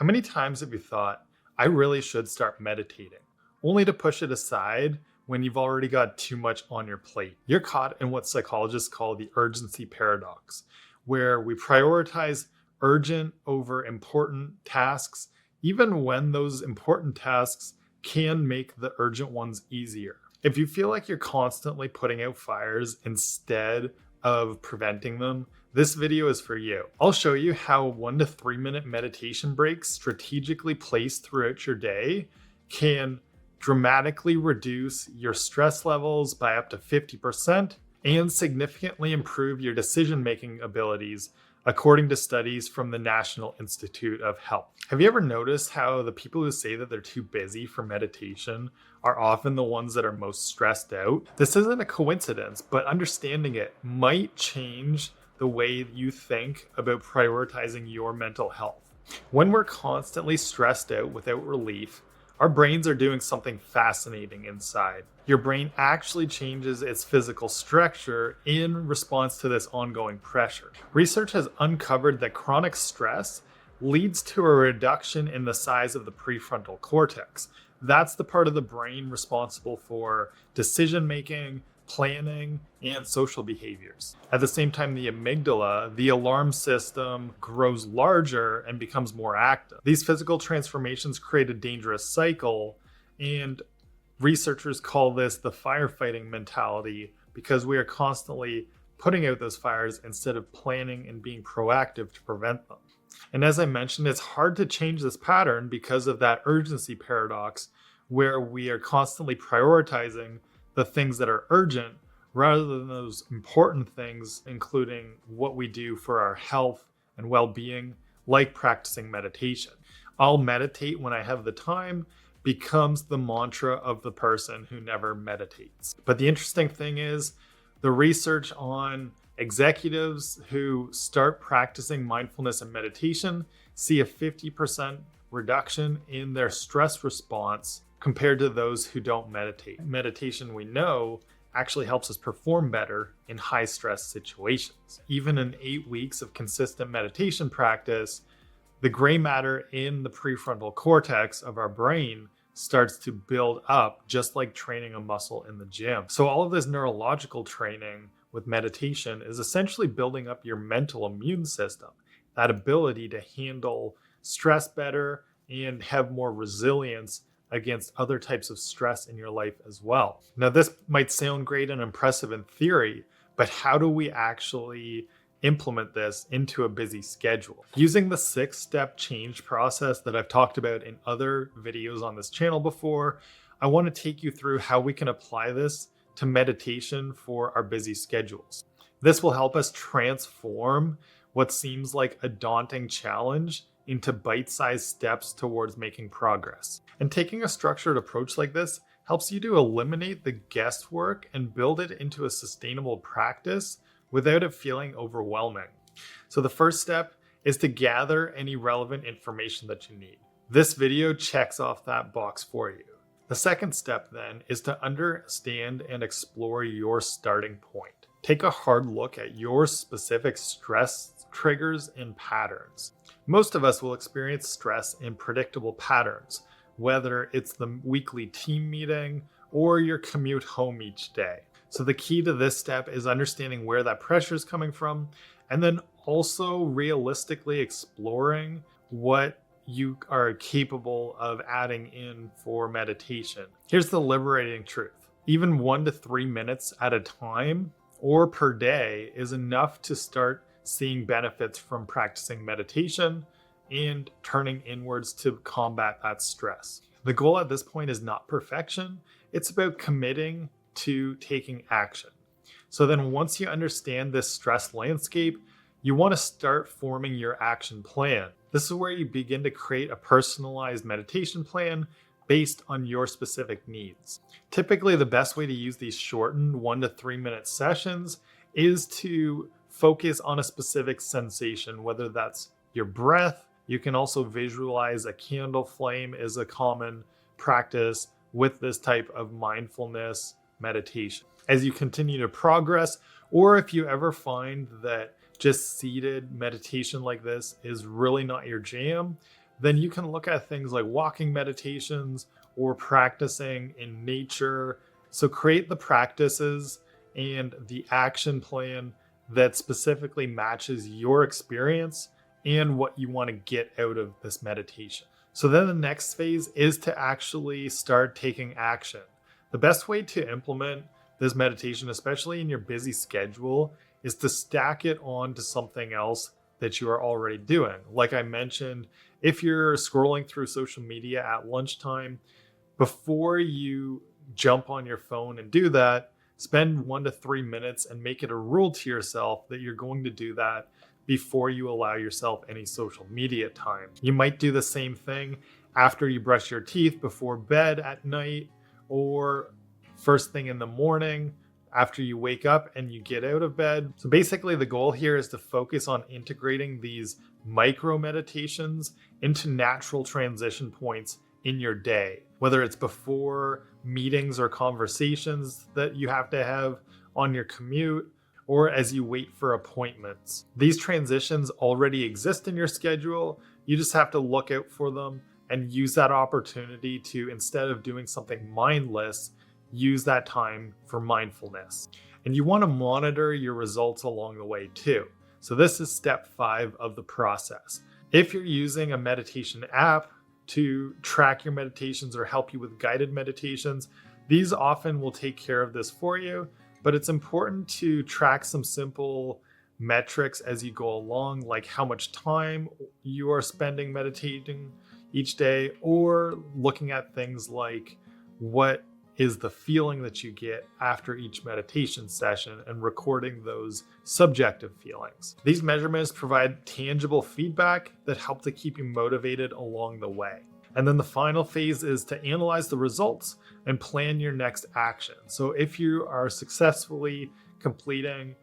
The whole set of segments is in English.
How many times have you thought, I really should start meditating, only to push it aside when you've already got too much on your plate? You're caught in what psychologists call the urgency paradox, where we prioritize urgent over important tasks, even when those important tasks can make the urgent ones easier. If you feel like you're constantly putting out fires instead of preventing them, this video is for you. I'll show you how 1 to 3 minute meditation breaks strategically placed throughout your day can dramatically reduce your stress levels by up to 50% and significantly improve your decision-making abilities, according to studies from the National Institute of Health. Have you ever noticed how the people who say that they're too busy for meditation are often the ones that are most stressed out? This isn't a coincidence, but understanding it might change the way you think about prioritizing your mental health. When we're constantly stressed out without relief, our brains are doing something fascinating inside. Your brain actually changes its physical structure in response to this ongoing pressure. Research has uncovered that chronic stress leads to a reduction in the size of the prefrontal cortex. That's the part of the brain responsible for decision making, planning, and social behaviors. At the same time, the amygdala, the alarm system, grows larger and becomes more active. These physical transformations create a dangerous cycle, and researchers call this the firefighting mentality because we are constantly putting out those fires instead of planning and being proactive to prevent them. And as I mentioned, it's hard to change this pattern because of that urgency paradox, where we are constantly prioritizing the things that are urgent rather than those important things, including what we do for our health and well-being, like practicing meditation. I'll meditate when I have the time becomes the mantra of the person who never meditates. But the interesting thing is, the research on executives who start practicing mindfulness and meditation see a 50% reduction in their stress response compared to those who don't meditate. Meditation, we know, actually helps us perform better in high stress situations. Even in 8 weeks of consistent meditation practice, the gray matter in the prefrontal cortex of our brain starts to build up, just like training a muscle in the gym. So all of this neurological training with meditation is essentially building up your mental immune system, that ability to handle stress better and have more resilience against other types of stress in your life as well. Now, this might sound great and impressive in theory, but how do we actually implement this into a busy schedule? Using the 6-step change process that I've talked about in other videos on this channel before, I want to take you through how we can apply this to meditation for our busy schedules. This will help us transform what seems like a daunting challenge into bite-sized steps towards making progress. And taking a structured approach like this helps you to eliminate the guesswork and build it into a sustainable practice without it feeling overwhelming. So the first step is to gather any relevant information that you need. This video checks off that box for you. The second step then is to understand and explore your starting point. Take a hard look at your specific stress triggers and patterns. Most of us will experience stress in predictable patterns, whether it's the weekly team meeting or your commute home each day. So the key to this step is understanding where that pressure is coming from, and then also realistically exploring what you are capable of adding in for meditation. Here's the liberating truth. Even 1 to 3 minutes at a time or per day is enough to start seeing benefits from practicing meditation and turning inwards to combat that stress. The goal at this point is not perfection. It's about committing to taking action. So then once you understand this stress landscape, you want to start forming your action plan. This is where you begin to create a personalized meditation plan based on your specific needs. Typically, the best way to use these shortened 1 to 3 minute sessions is to focus on a specific sensation, whether that's your breath. You can also visualize a candle flame is a common practice with this type of mindfulness meditation. As you continue to progress, or if you ever find that just seated meditation like this is really not your jam, then you can look at things like walking meditations or practicing in nature. So create the practices and the action plan that specifically matches your experience and what you want to get out of this meditation. So then the next phase is to actually start taking action. The best way to implement this meditation, especially in your busy schedule, is to stack it on to something else that you are already doing. Like I mentioned, if you're scrolling through social media at lunchtime, before you jump on your phone and do that, spend 1 to 3 minutes and make it a rule to yourself that you're going to do that before you allow yourself any social media time. You might do the same thing after you brush your teeth before bed at night, or first thing in the morning after you wake up and you get out of bed. So basically the goal here is to focus on integrating these micro meditations into natural transition points in your day, whether it's before meetings or conversations that you have to have on your commute, or as you wait for appointments. These transitions already exist in your schedule. You just have to look out for them and use that opportunity to, instead of doing something mindless, use that time for mindfulness. And you want to monitor your results along the way too. So this is step 5 of the process. If you're using a meditation app to track your meditations or help you with guided meditations, these often will take care of this for you. But it's important to track some simple metrics as you go along, like how much time you are spending meditating each day, or looking at things like what is the feeling that you get after each meditation session and recording those subjective feelings. These measurements provide tangible feedback that help to keep you motivated along the way. And then the final phase is to analyze the results and plan your next action. So if you are successfully completing,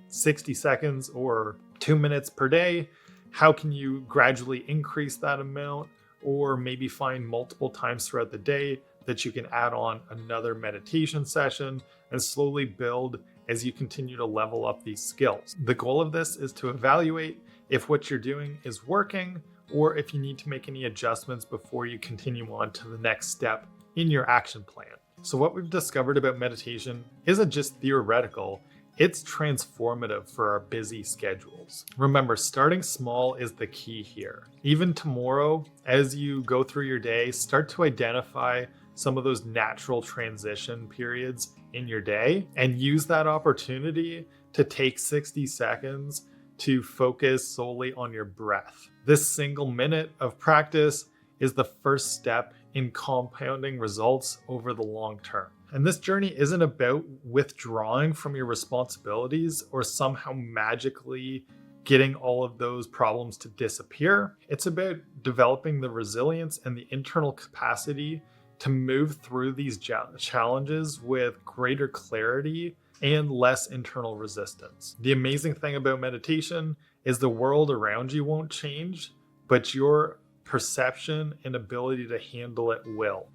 60 seconds or 2 minutes per day, how can you gradually increase that amount, or maybe find multiple times throughout the day that you can add on another meditation session and slowly build as you continue to level up these skills. The goal of this is to evaluate if what you're doing is working, or if you need to make any adjustments before you continue on to the next step in your action plan. So what we've discovered about meditation isn't just theoretical, it's transformative for our busy schedules. Remember, starting small is the key here. Even tomorrow, as you go through your day, start to identify some of those natural transition periods in your day and use that opportunity to take 60 seconds to focus solely on your breath. This single minute of practice is the first step in compounding results over the long term. And this journey isn't about withdrawing from your responsibilities or somehow magically getting all of those problems to disappear. It's about developing the resilience and the internal capacity to move through these challenges with greater clarity and less internal resistance. The amazing thing about meditation is the world around you won't change, but your perception and ability to handle it will.